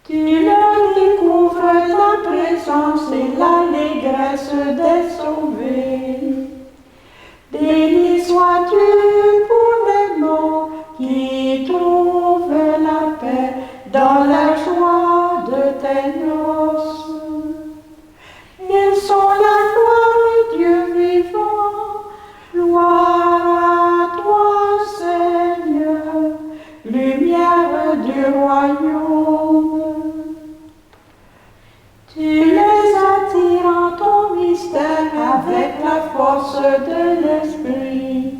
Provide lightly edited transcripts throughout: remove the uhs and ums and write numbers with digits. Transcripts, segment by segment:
Tu leur découvres la présence et l'allégresse des sauvés. Béni sois-tu pour les morts qui trouvent la paix dans la joie de tes noces. Ils sont la gloire du Dieu vivant. Gloire à toi, Seigneur, lumière du royaume. Tu les attires en ton mystère avec la force de l'Esprit.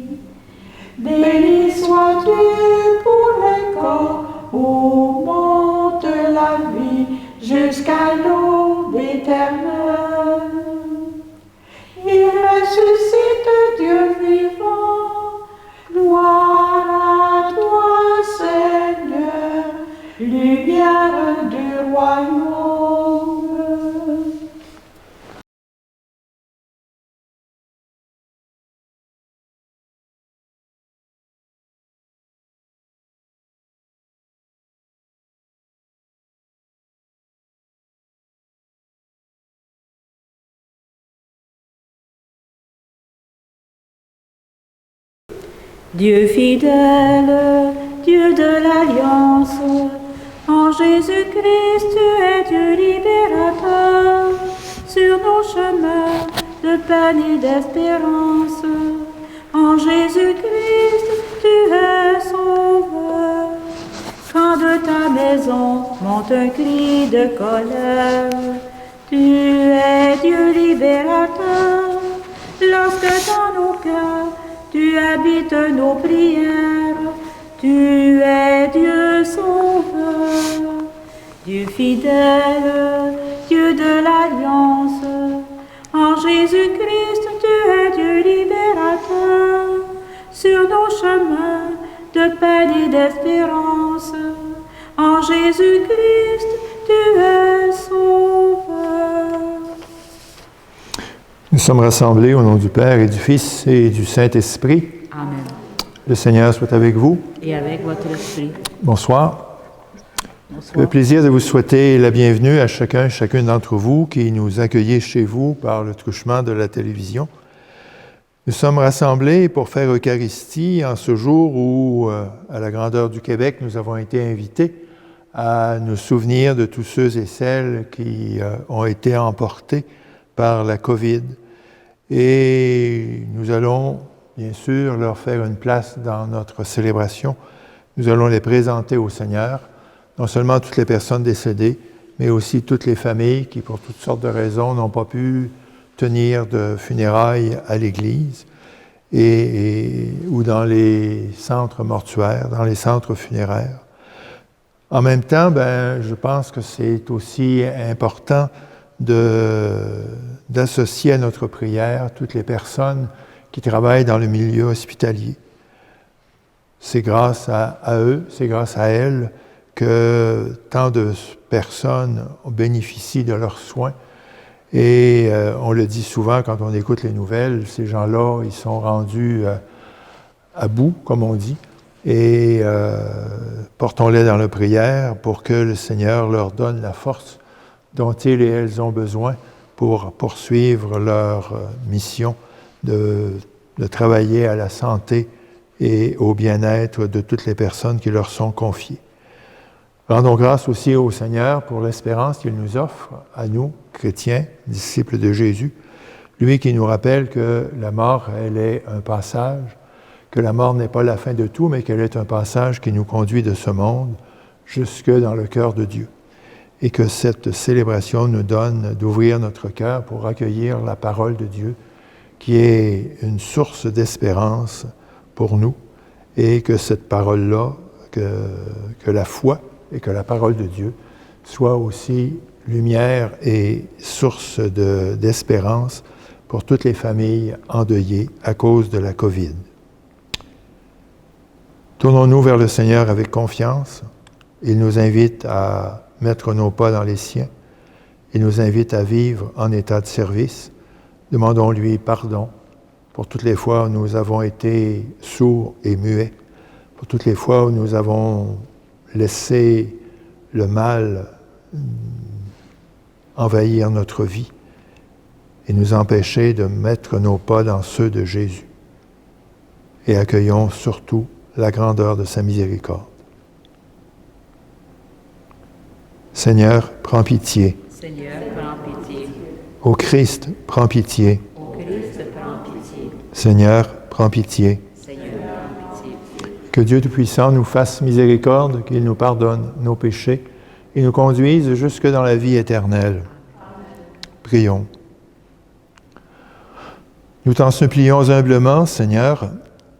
Béni sois-tu pour les corps où monte la vie jusqu'à l'aube éternelle. Il ressuscite Dieu vivant. Gloire à toi, Seigneur, lumière du royaume. Dieu fidèle, Dieu de l'Alliance, en Jésus-Christ tu es Dieu libérateur, sur nos chemins de peine et d'espérance. En Jésus-Christ tu es sauveur. Quand de ta maison monte un cri de colère, tu es Dieu libérateur, lorsque dans nos cœurs tu habites nos prières, tu es Dieu sauveur, Dieu fidèle, Dieu de l'Alliance. En Jésus-Christ, tu es Dieu libérateur, sur nos chemins de peine et d'espérance. En Jésus-Christ, tu es sauveur. Nous sommes rassemblés au nom du Père et du Fils et du Saint-Esprit. Amen. Le Seigneur soit avec vous. Et avec votre esprit. Bonsoir. Bonsoir. Le plaisir de vous souhaiter la bienvenue à chacune d'entre vous qui nous accueillez chez vous par le truchement de la télévision. Nous sommes rassemblés pour faire Eucharistie en ce jour où, à la grandeur du Québec, nous avons été invités à nous souvenir de tous ceux et celles qui ont été emportés par la COVID. Et nous allons, bien sûr, leur faire une place dans notre célébration. Nous allons les présenter au Seigneur, non seulement toutes les personnes décédées, mais aussi toutes les familles qui, pour toutes sortes de raisons, n'ont pas pu tenir de funérailles à l'Église ou dans les centres mortuaires, dans les centres funéraires. En même temps, je pense que c'est aussi important d'associer à notre prière toutes les personnes qui travaillent dans le milieu hospitalier. C'est grâce à eux, c'est grâce à elles que tant de personnes bénéficient de leurs soins. Et on le dit souvent quand on écoute les nouvelles, ces gens-là, ils sont rendus à bout, comme on dit. Et portons-les dans la prière pour que le Seigneur leur donne la force dont ils et elles ont besoin pour poursuivre leur mission de travailler à la santé et au bien-être de toutes les personnes qui leur sont confiées. Rendons grâce aussi au Seigneur pour l'espérance qu'il nous offre, à nous, chrétiens, disciples de Jésus, lui qui nous rappelle que la mort, elle est un passage, que la mort n'est pas la fin de tout, mais qu'elle est un passage qui nous conduit de ce monde jusque dans le cœur de Dieu. Et que cette célébration nous donne d'ouvrir notre cœur pour accueillir la parole de Dieu, qui est une source d'espérance pour nous, et que cette parole-là, que la foi et que la parole de Dieu soient aussi lumière et source d'espérance pour toutes les familles endeuillées à cause de la COVID. Tournons-nous vers le Seigneur avec confiance. Il nous invite à mettre nos pas dans les siens. Il nous invite à vivre en état de service. Demandons-lui pardon pour toutes les fois où nous avons été sourds et muets, pour toutes les fois où nous avons laissé le mal envahir notre vie et nous empêcher de mettre nos pas dans ceux de Jésus. Et accueillons surtout la grandeur de sa miséricorde. Seigneur, prends pitié. Seigneur, prends pitié. Ô Christ, prends pitié. Ô Christ, prends pitié. Seigneur, prends pitié. Seigneur, prends pitié. Que Dieu Tout-Puissant nous fasse miséricorde, qu'il nous pardonne nos péchés et nous conduise jusque dans la vie éternelle. Prions. Nous t'en supplions humblement, Seigneur,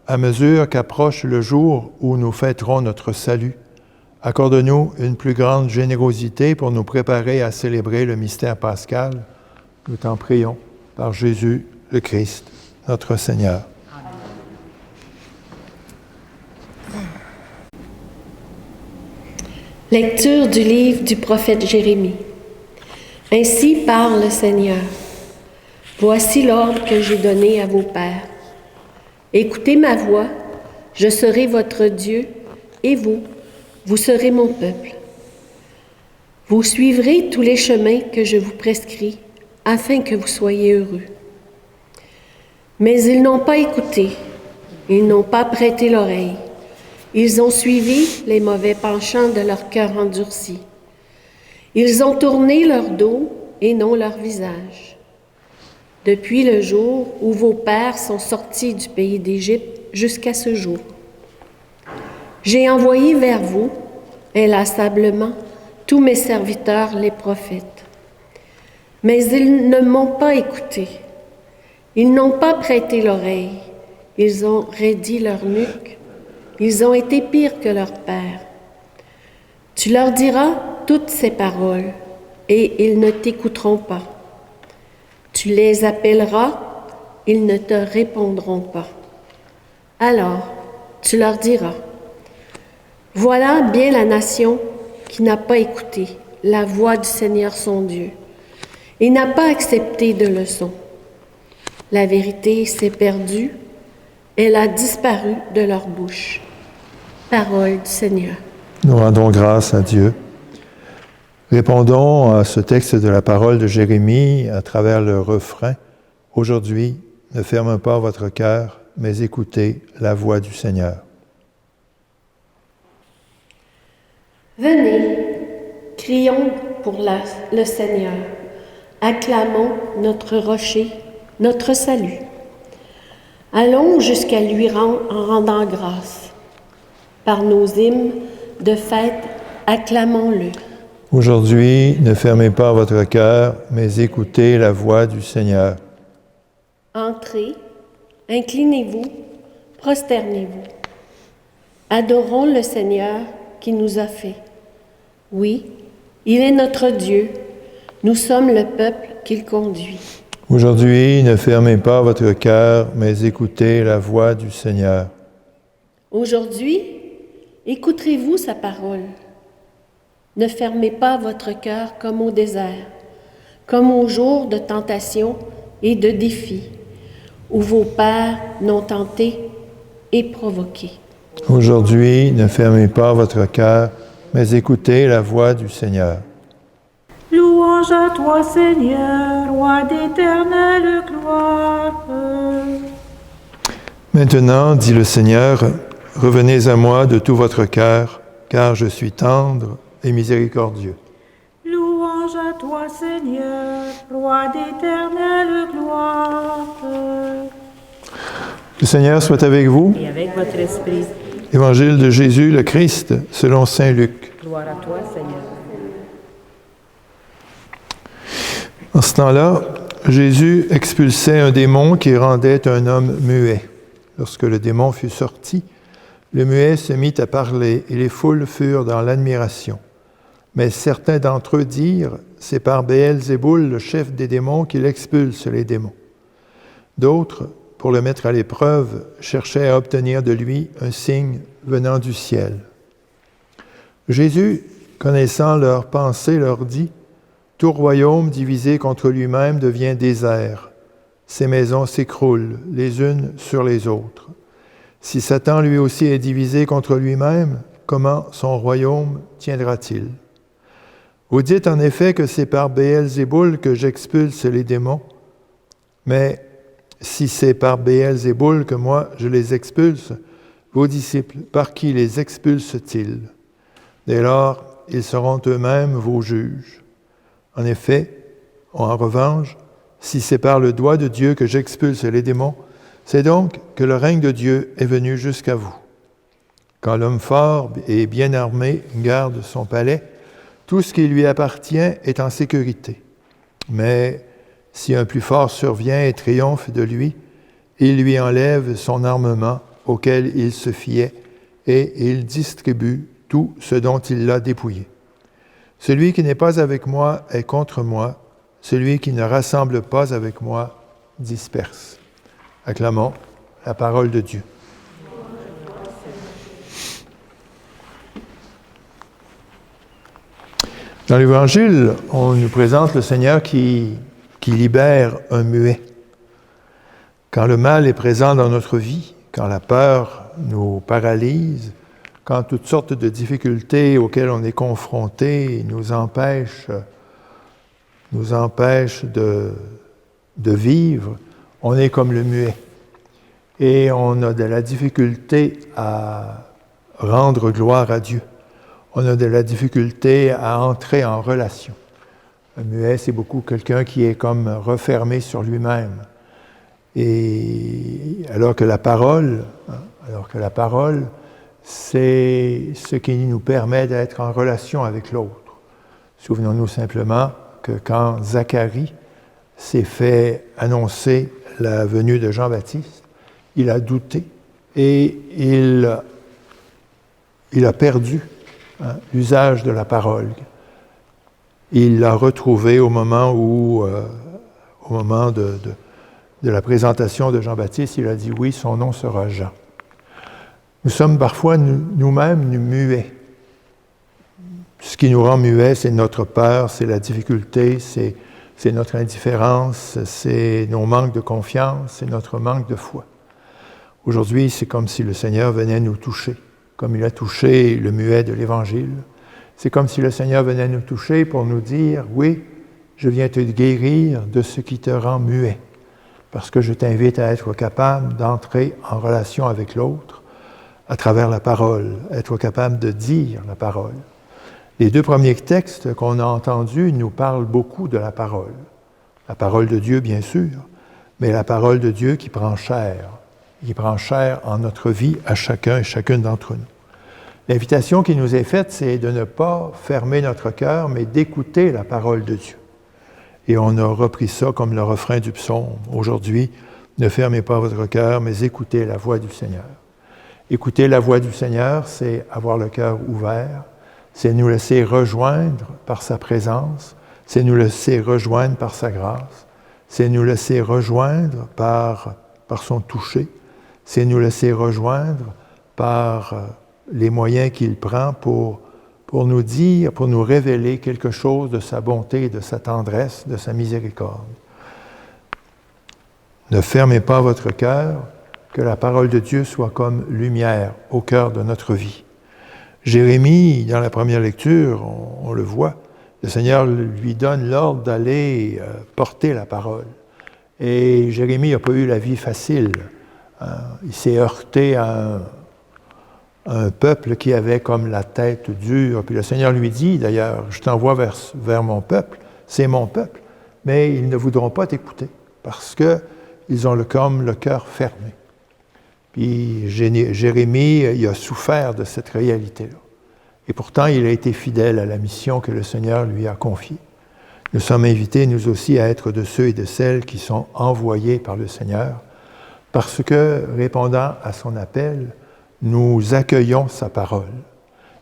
à mesure qu'approche le jour où nous fêterons notre salut. Accorde-nous une plus grande générosité pour nous préparer à célébrer le mystère pascal. Nous t'en prions par Jésus le Christ, notre Seigneur. Lecture du livre du prophète Jérémie. Ainsi parle le Seigneur. Voici l'ordre que j'ai donné à vos pères. Écoutez ma voix, je serai votre Dieu, et vous serez mon peuple. Vous suivrez tous les chemins que je vous prescris, afin que vous soyez heureux. Mais ils n'ont pas écouté, ils n'ont pas prêté l'oreille. Ils ont suivi les mauvais penchants de leur cœur endurci. Ils ont tourné leur dos et non leur visage. Depuis le jour où vos pères sont sortis du pays d'Égypte jusqu'à ce jour, j'ai envoyé vers vous, inlassablement, tous mes serviteurs, les prophètes. Mais ils ne m'ont pas écouté. Ils n'ont pas prêté l'oreille. Ils ont raidi leur nuque. Ils ont été pires que leurs pères. Tu leur diras toutes ces paroles, et ils ne t'écouteront pas. Tu les appelleras, ils ne te répondront pas. Alors, tu leur diras, voilà bien la nation qui n'a pas écouté la voix du Seigneur son Dieu et n'a pas accepté de leçon. La vérité s'est perdue, elle a disparu de leur bouche. Parole du Seigneur. Nous rendons grâce à Dieu. Répondons à ce texte de la parole de Jérémie à travers le refrain. Aujourd'hui, ne fermez pas votre cœur, mais écoutez la voix du Seigneur. Venez, crions pour le Seigneur, acclamons notre rocher, notre salut. Allons jusqu'à lui en rendant grâce. Par nos hymnes de fête, acclamons-le. Aujourd'hui, ne fermez pas votre cœur, mais écoutez la voix du Seigneur. Entrez, inclinez-vous, prosternez-vous. Adorons le Seigneur qui nous a fait. Oui, il est notre Dieu. Nous sommes le peuple qu'il conduit. Aujourd'hui, ne fermez pas votre cœur, mais écoutez la voix du Seigneur. Aujourd'hui, écouterez-vous sa parole. Ne fermez pas votre cœur comme au désert, comme au jour de tentation et de défi, où vos pères n'ont tenté et provoqué. Aujourd'hui, ne fermez pas votre cœur, mais écoutez la voix du Seigneur. Louange à toi, Seigneur, roi d'éternelle gloire. Maintenant, dit le Seigneur, revenez à moi de tout votre cœur, car je suis tendre et miséricordieux. Louange à toi, Seigneur, roi d'éternelle gloire. Le Seigneur soit avec vous. Et avec votre esprit. Évangile de Jésus le Christ, selon saint Luc. Gloire à toi, Seigneur. En ce temps-là, Jésus expulsait un démon qui rendait un homme muet. Lorsque le démon fut sorti, le muet se mit à parler et les foules furent dans l'admiration. Mais certains d'entre eux dirent, c'est par Béelzéboul, le chef des démons, qu'il expulse les démons. D'autres, pour le mettre à l'épreuve, cherchaient à obtenir de lui un signe venant du ciel. Jésus, connaissant leurs pensées, leur dit, « Tout royaume divisé contre lui-même devient désert. Ses maisons s'écroulent les unes sur les autres. Si Satan lui aussi est divisé contre lui-même, comment son royaume tiendra-t-il? Vous dites en effet que c'est par Béelzéboul que j'expulse les démons, mais si c'est par Béelzéboul que moi je les expulse, vos disciples, par qui les expulsent-ils? Dès lors, ils seront eux-mêmes vos juges. En effet, en revanche, si c'est par le doigt de Dieu que j'expulse les démons, c'est donc que le règne de Dieu est venu jusqu'à vous. Quand l'homme fort et bien armé garde son palais, tout ce qui lui appartient est en sécurité. Mais si un plus fort survient et triomphe de lui, il lui enlève son armement auquel il se fiait et il distribue tout ce dont il l'a dépouillé. Celui qui n'est pas avec moi est contre moi, celui qui ne rassemble pas avec moi disperse. Acclamons la parole de Dieu. Dans l'Évangile, on nous présente le Seigneur qui libère un muet. Quand le mal est présent dans notre vie, quand la peur nous paralyse, quand toutes sortes de difficultés auxquelles on est confronté nous empêchent de vivre, on est comme le muet. Et on a de la difficulté à rendre gloire à Dieu. On a de la difficulté à entrer en relation. Un muet, c'est beaucoup quelqu'un qui est comme refermé sur lui-même. Et alors que la parole, c'est ce qui nous permet d'être en relation avec l'autre. Souvenons-nous simplement que quand Zacharie s'est fait annoncer la venue de Jean-Baptiste, il a douté et il a perdu l'usage de la parole. Il l'a retrouvé au moment de la présentation de Jean-Baptiste, il a dit « Oui, son nom sera Jean ». Nous sommes parfois nous-mêmes muets. Ce qui nous rend muets, c'est notre peur, c'est la difficulté, c'est notre indifférence, c'est nos manques de confiance, c'est notre manque de foi. Aujourd'hui, c'est comme si le Seigneur venait nous toucher, comme il a touché le muet de l'Évangile. C'est comme si le Seigneur venait nous toucher pour nous dire « Oui, je viens te guérir de ce qui te rend muet, parce que je t'invite à être capable d'entrer en relation avec l'autre à travers la parole, être capable de dire la parole. » Les deux premiers textes qu'on a entendus nous parlent beaucoup de la parole. La parole de Dieu, bien sûr, mais la parole de Dieu qui prend chair en notre vie à chacun et chacune d'entre nous. L'invitation qui nous est faite, c'est de ne pas fermer notre cœur, mais d'écouter la parole de Dieu. Et on a repris ça comme le refrain du psaume. Aujourd'hui, ne fermez pas votre cœur, mais écoutez la voix du Seigneur. Écouter la voix du Seigneur, c'est avoir le cœur ouvert, c'est nous laisser rejoindre par sa présence, c'est nous laisser rejoindre par sa grâce, c'est nous laisser rejoindre par son toucher, c'est nous laisser rejoindre par les moyens qu'il prend pour nous dire, pour nous révéler quelque chose de sa bonté, de sa tendresse, de sa miséricorde. Ne fermez pas votre cœur, que la parole de Dieu soit comme lumière au cœur de notre vie. Jérémie, dans la première lecture, on le voit, le Seigneur lui donne l'ordre d'aller porter la parole. Et Jérémie n'a pas eu la vie facile. Il s'est heurté à un peuple qui avait comme la tête dure. Puis le Seigneur lui dit, d'ailleurs, je t'envoie vers mon peuple, c'est mon peuple, mais ils ne voudront pas t'écouter parce qu'ils ont comme le cœur fermé. Puis Jérémie, il a souffert de cette réalité-là. Et pourtant, il a été fidèle à la mission que le Seigneur lui a confiée. Nous sommes invités, nous aussi, à être de ceux et de celles qui sont envoyés par le Seigneur, parce que, répondant à son appel, nous accueillons sa parole.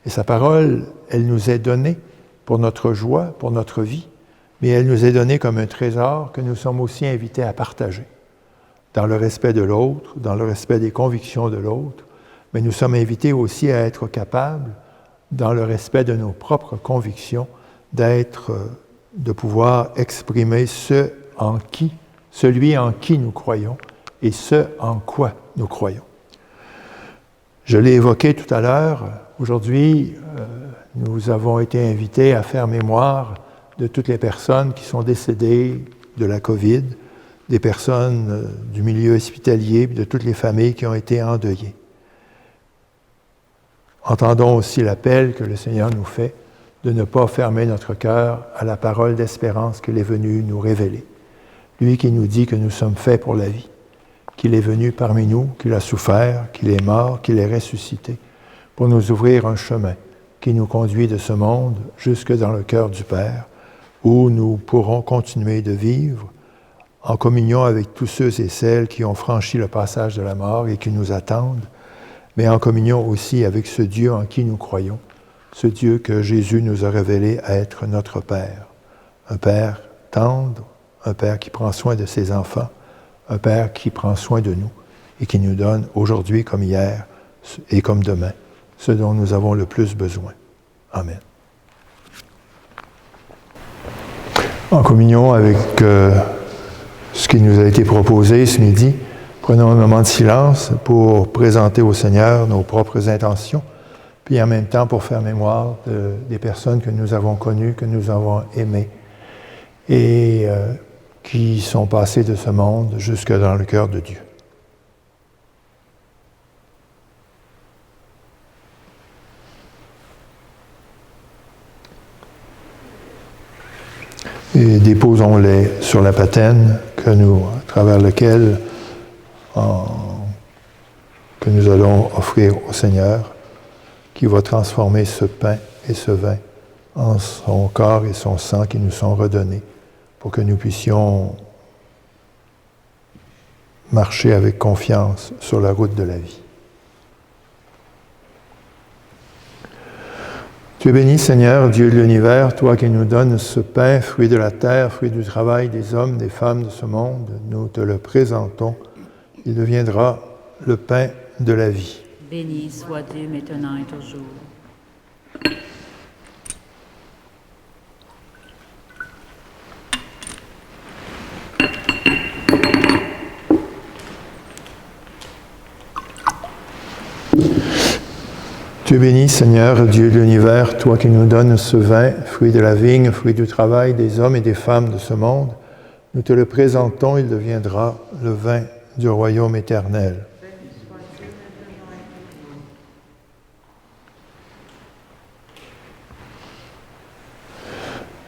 Et sa parole, elle nous est donnée pour notre joie, pour notre vie, mais elle nous est donnée comme un trésor que nous sommes aussi invités à partager, dans le respect de l'autre, dans le respect des convictions de l'autre, mais nous sommes invités aussi à être capables, dans le respect de nos propres convictions, de pouvoir exprimer celui en qui nous croyons et ce en quoi nous croyons. Je l'ai évoqué tout à l'heure, aujourd'hui, nous avons été invités à faire mémoire de toutes les personnes qui sont décédées de la COVID, des personnes du milieu hospitalier, de toutes les familles qui ont été endeuillées. Entendons aussi l'appel que le Seigneur nous fait de ne pas fermer notre cœur à la parole d'espérance qu'il est venu nous révéler. Lui qui nous dit que nous sommes faits pour la vie, qu'il est venu parmi nous, qu'il a souffert, qu'il est mort, qu'il est ressuscité, pour nous ouvrir un chemin qui nous conduit de ce monde jusque dans le cœur du Père, où nous pourrons continuer de vivre en communion avec tous ceux et celles qui ont franchi le passage de la mort et qui nous attendent, mais en communion aussi avec ce Dieu en qui nous croyons, ce Dieu que Jésus nous a révélé à être notre Père. Un Père tendre, un Père qui prend soin de ses enfants, un Père qui prend soin de nous et qui nous donne aujourd'hui comme hier et comme demain ce dont nous avons le plus besoin. Amen. En communion avec ce qui nous a été proposé ce midi, prenons un moment de silence pour présenter au Seigneur nos propres intentions, puis en même temps pour faire mémoire des personnes que nous avons connues, que nous avons aimées et qui sont passées de ce monde jusque dans le cœur de Dieu. Et déposons-les sur la patène à travers laquelle que nous allons offrir au Seigneur, qui va transformer ce pain et ce vin en son corps et son sang qui nous sont redonnés pour que nous puissions marcher avec confiance sur la route de la vie. Tu es béni, Seigneur, Dieu de l'univers, toi qui nous donnes ce pain, fruit de la terre, fruit du travail des hommes, des femmes de ce monde. Nous te le présentons. Il deviendra le pain de la vie. Béni soit Dieu maintenant et toujours. Tu es béni, Seigneur, Dieu de l'univers, toi qui nous donnes ce vin, fruit de la vigne, fruit du travail des hommes et des femmes de ce monde. Nous te le présentons, il deviendra le vin du royaume éternel.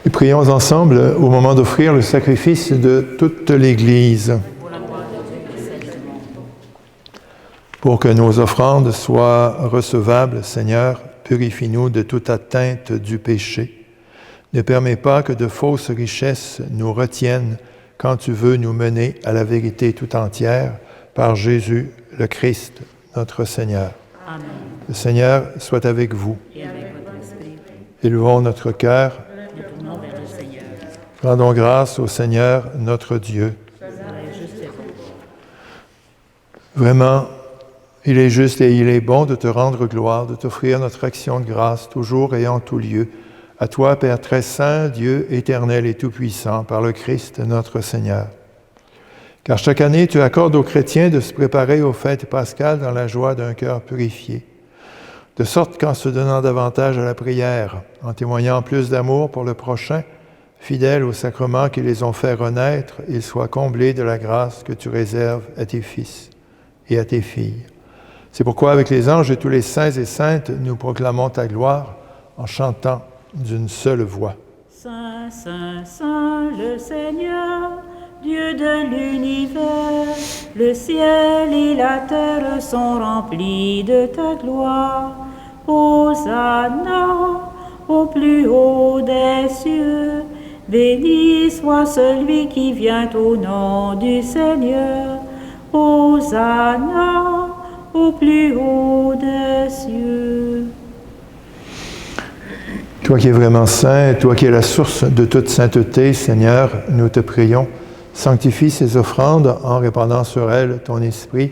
Et prions ensemble au moment d'offrir le sacrifice de toute l'Église. Pour que nos offrandes soient recevables, Seigneur, purifie-nous de toute atteinte du péché. Ne permets pas que de fausses richesses nous retiennent quand tu veux nous mener à la vérité tout entière par Jésus le Christ, notre Seigneur. Amen. Le Seigneur soit avec vous. Et avec votre esprit, Élevons notre cœur. nous tournons vers le Seigneur. Rendons grâce au Seigneur, notre Dieu. Juste et bon. Vraiment, il est juste et il est bon de te rendre gloire, de t'offrir notre action de grâce, toujours et en tout lieu. À toi, Père très saint, Dieu éternel et tout-puissant, par le Christ notre Seigneur. Car chaque année, tu accordes aux chrétiens de se préparer aux fêtes pascales dans la joie d'un cœur purifié. De sorte qu'en se donnant davantage à la prière, en témoignant plus d'amour pour le prochain, fidèles aux sacrements qui les ont fait renaître, ils soient comblés de la grâce que tu réserves à tes fils et à tes filles. C'est pourquoi, avec les anges et tous les saints et saintes, nous proclamons ta gloire en chantant d'une seule voix. Saint, Saint, Saint, le Seigneur, Dieu de l'univers, le ciel et la terre sont remplis de ta gloire. Hosanna, au plus haut des cieux, béni soit celui qui vient au nom du Seigneur. Hosanna, au plus haut des cieux. Toi qui es vraiment saint, toi qui es la source de toute sainteté, Seigneur, nous te prions, sanctifie ces offrandes en répandant sur elles ton esprit,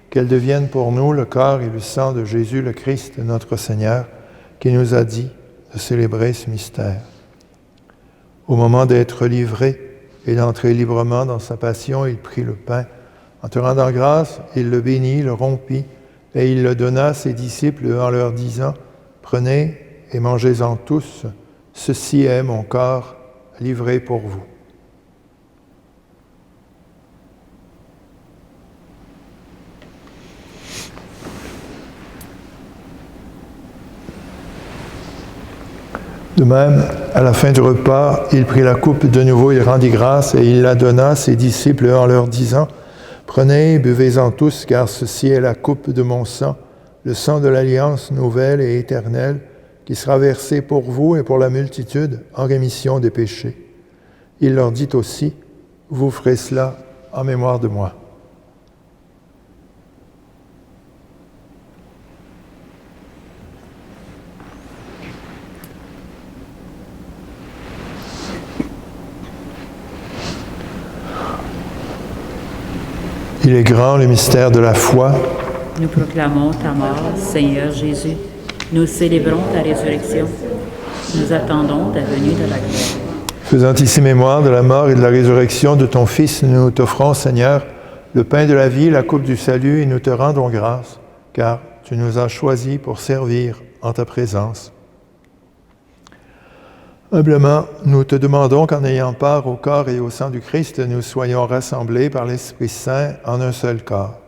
qu'elles deviennent pour nous le corps et le sang de Jésus le Christ, notre Seigneur, qui nous a dit de célébrer ce mystère. Au moment d'être livré et d'entrer librement dans sa passion, il prit le pain. En te rendant grâce, il le bénit, le rompit, et il le donna à ses disciples en leur disant « Prenez et mangez-en tous. Ceci est mon corps livré pour vous. De même, à la fin du repas, il prit la coupe de nouveau, il rendit grâce et il la donna à ses disciples en leur disant « Prenez, buvez-en tous, car ceci est la coupe de mon sang, le sang de l'alliance nouvelle et éternelle, qui sera versé pour vous et pour la multitude en rémission des péchés. » Il leur dit aussi « Vous ferez cela en mémoire de moi. » Il est grand le mystère de la foi. Nous proclamons ta mort, Seigneur Jésus. Nous célébrons ta résurrection. Nous attendons ta venue de la gloire. Faisant ici mémoire de la mort et de la résurrection de ton Fils, nous t'offrons, Seigneur, le pain de la vie, la coupe du salut, et nous te rendons grâce, car tu nous as choisis pour servir en ta présence. Humblement, nous te demandons qu'en ayant part au corps et au sang du Christ, nous soyons rassemblés par l'Esprit Saint en un seul corps.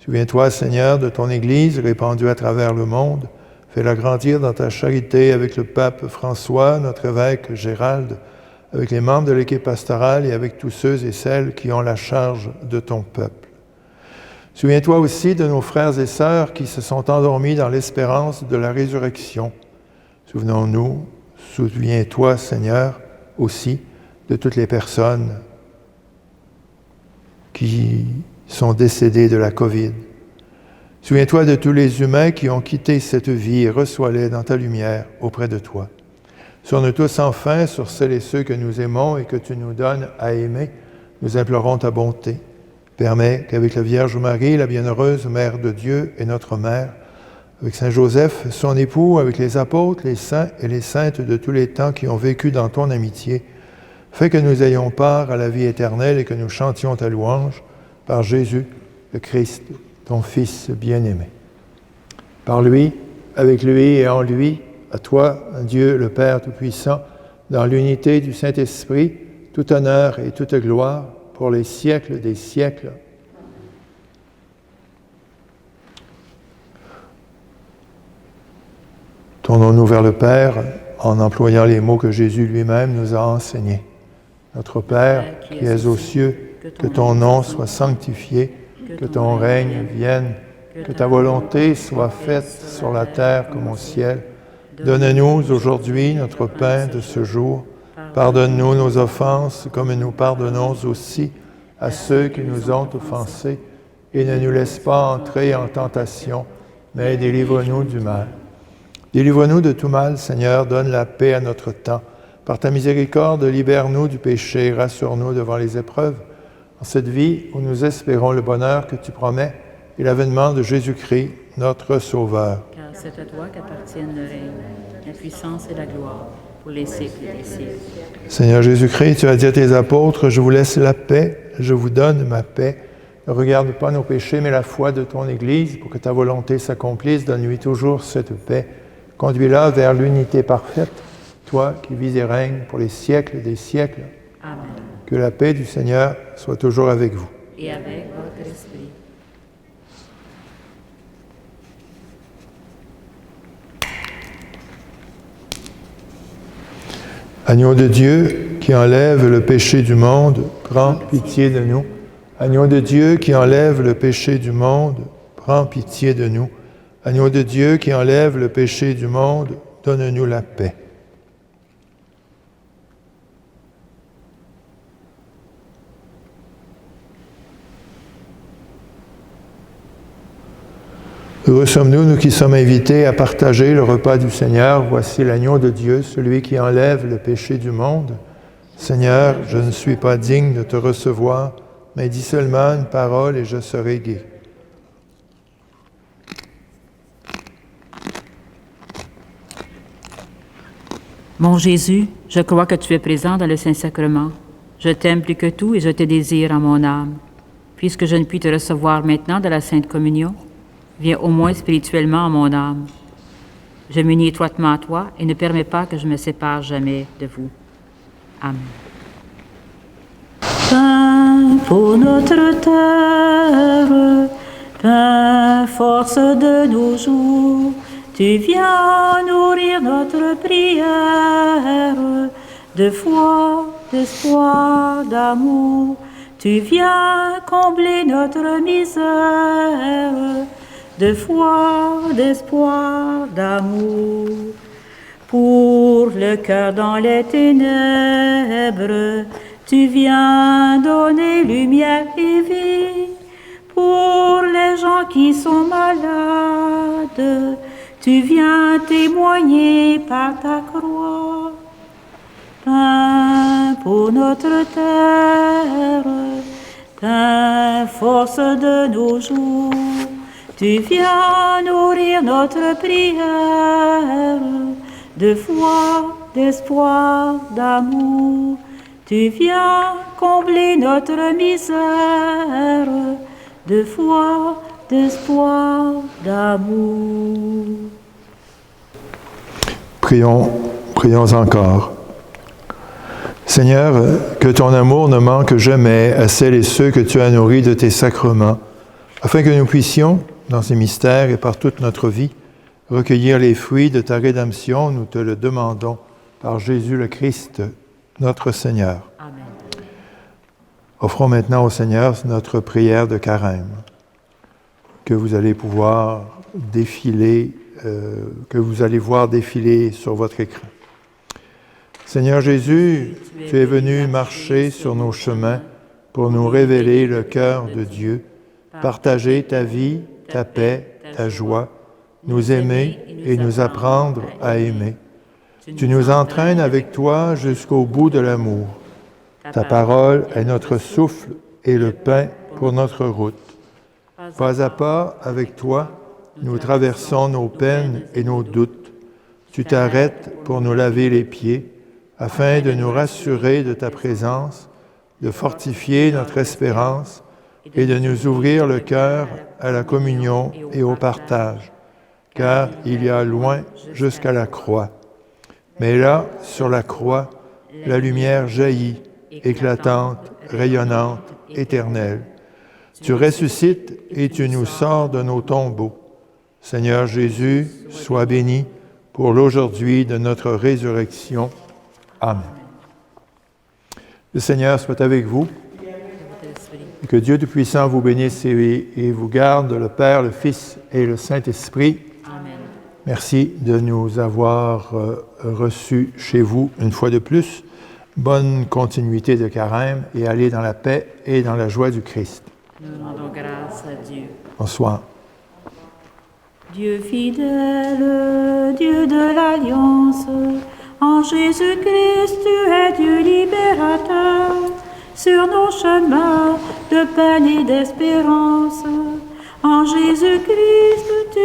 Souviens-toi, Seigneur, de ton Église répandue à travers le monde. Fais-la grandir dans ta charité avec le pape François, notre évêque Gérald, avec les membres de l'équipe pastorale et avec tous ceux et celles qui ont la charge de ton peuple. Souviens-toi aussi de nos frères et sœurs qui se sont endormis dans l'espérance de la résurrection. Souviens-toi, Seigneur, aussi de toutes les personnes qui sont décédées de la COVID. Souviens-toi de tous les humains qui ont quitté cette vie et reçois-les dans ta lumière auprès de toi. Sur-nous tous enfin, sur celles et ceux que nous aimons et que tu nous donnes à aimer, nous implorons ta bonté. Permets qu'avec la Vierge Marie, la bienheureuse Mère de Dieu et notre Mère, avec Saint Joseph, son époux, avec les apôtres, les saints et les saintes de tous les temps qui ont vécu dans ton amitié, fais que nous ayons part à la vie éternelle et que nous chantions ta louange par Jésus, le Christ, ton Fils bien-aimé. Par lui, avec lui et en lui, à toi, Dieu le Père Tout-Puissant, dans l'unité du Saint-Esprit, tout honneur et toute gloire pour les siècles des siècles. Tournons-nous vers le Père en employant les mots que Jésus lui-même nous a enseignés. Notre Père, qui es aux cieux, que ton nom soit sanctifié, que ton règne vienne, que ta volonté soit faite sur la terre comme au ciel. Donne-nous aujourd'hui notre pain de ce jour. Pardonne-nous nos offenses, comme nous pardonnons aussi à ceux qui nous ont offensés. Et ne nous laisse pas entrer en tentation, mais délivre-nous du mal. Délivre-nous de tout mal, Seigneur, donne la paix à notre temps. Par ta miséricorde, libère-nous du péché, rassure-nous devant les épreuves. En cette vie où nous espérons le bonheur que tu promets et l'avènement de Jésus-Christ, notre Sauveur. Car c'est à toi qu'appartiennent le règne, la puissance et la gloire, pour les siècles des siècles. Seigneur Jésus-Christ, tu as dit à tes apôtres, je vous laisse la paix, je vous donne ma paix. Ne regarde pas nos péchés, mais la foi de ton Église, pour que ta volonté s'accomplisse. Donne-lui toujours cette paix. Conduis-la vers l'unité parfaite, toi qui vis et règnes pour les siècles des siècles. Amen. Que la paix du Seigneur soit toujours avec vous. Et avec votre esprit. Agneau de Dieu qui enlève le péché du monde, prends pitié de nous. Agneau de Dieu qui enlève le péché du monde, prends pitié de nous. Agneau de Dieu qui enlève le péché du monde, donne-nous la paix. Heureux sommes-nous, nous qui sommes invités à partager le repas du Seigneur. Voici l'agneau de Dieu, celui qui enlève le péché du monde. Seigneur, je ne suis pas digne de te recevoir, mais dis seulement une parole et je serai guéri. Mon Jésus, je crois que tu es présent dans le Saint-Sacrement. Je t'aime plus que tout et je te désire en mon âme. Puisque je ne puis te recevoir maintenant de la Sainte Communion, viens au moins spirituellement en mon âme. Je m'unis étroitement à toi et ne permets pas que je me sépare jamais de vous. Amen. Pain pour notre terre, pain force de nos jours, tu viens nourrir notre prière de foi, d'espoir, d'amour. Tu viens combler notre misère de foi, d'espoir, d'amour. Pour le cœur dans les ténèbres, tu viens donner lumière et vie. Pour les gens qui sont malades, tu viens témoigner par ta croix. Pain pour notre terre, pain force de nos jours, tu viens nourrir notre prière de foi, d'espoir, d'amour. Tu viens combler notre misère de foi, d'espoir, d'amour. Prions encore. Seigneur, que ton amour ne manque jamais à celles et ceux que tu as nourris de tes sacrements, afin que nous puissions, dans ces mystères et par toute notre vie, recueillir les fruits de ta rédemption. Nous te le demandons par Jésus le Christ, notre Seigneur. Amen. Offrons maintenant au Seigneur notre prière de carême, que vous allez pouvoir défiler, que vous allez voir défiler sur votre écran. Seigneur Jésus, tu es venu marcher sur nos chemins pour nous révéler le cœur de Dieu, partager ta vie, ta paix, ta joie, nous aimer et nous apprendre à aimer. Tu nous entraînes avec toi jusqu'au bout de l'amour. Ta parole est notre souffle et le pain pour notre route. Pas à pas, avec toi, nous traversons nos peines et nos doutes. Tu t'arrêtes pour nous laver les pieds, afin de nous rassurer de ta présence, de fortifier notre espérance et de nous ouvrir le cœur à la communion et au partage, car il y a loin jusqu'à la croix. Mais là, sur la croix, la lumière jaillit, éclatante, rayonnante, éternelle. Tu ressuscites et tu nous sors de nos tombeaux. Seigneur Jésus, sois béni pour l'aujourd'hui de notre résurrection. Amen. Le Seigneur soit avec vous. Et que Dieu Tout-Puissant vous bénisse et vous garde, le Père, le Fils et le Saint-Esprit. Amen. Merci de nous avoir reçus chez vous une fois de plus. Bonne continuité de carême et allez dans la paix et dans la joie du Christ. Nous rendons grâce à Dieu. Bonsoir. Dieu fidèle, Dieu de l'Alliance, en Jésus-Christ, tu es Dieu libérateur. Sur nos chemins de peine et d'espérance, en Jésus-Christ, tu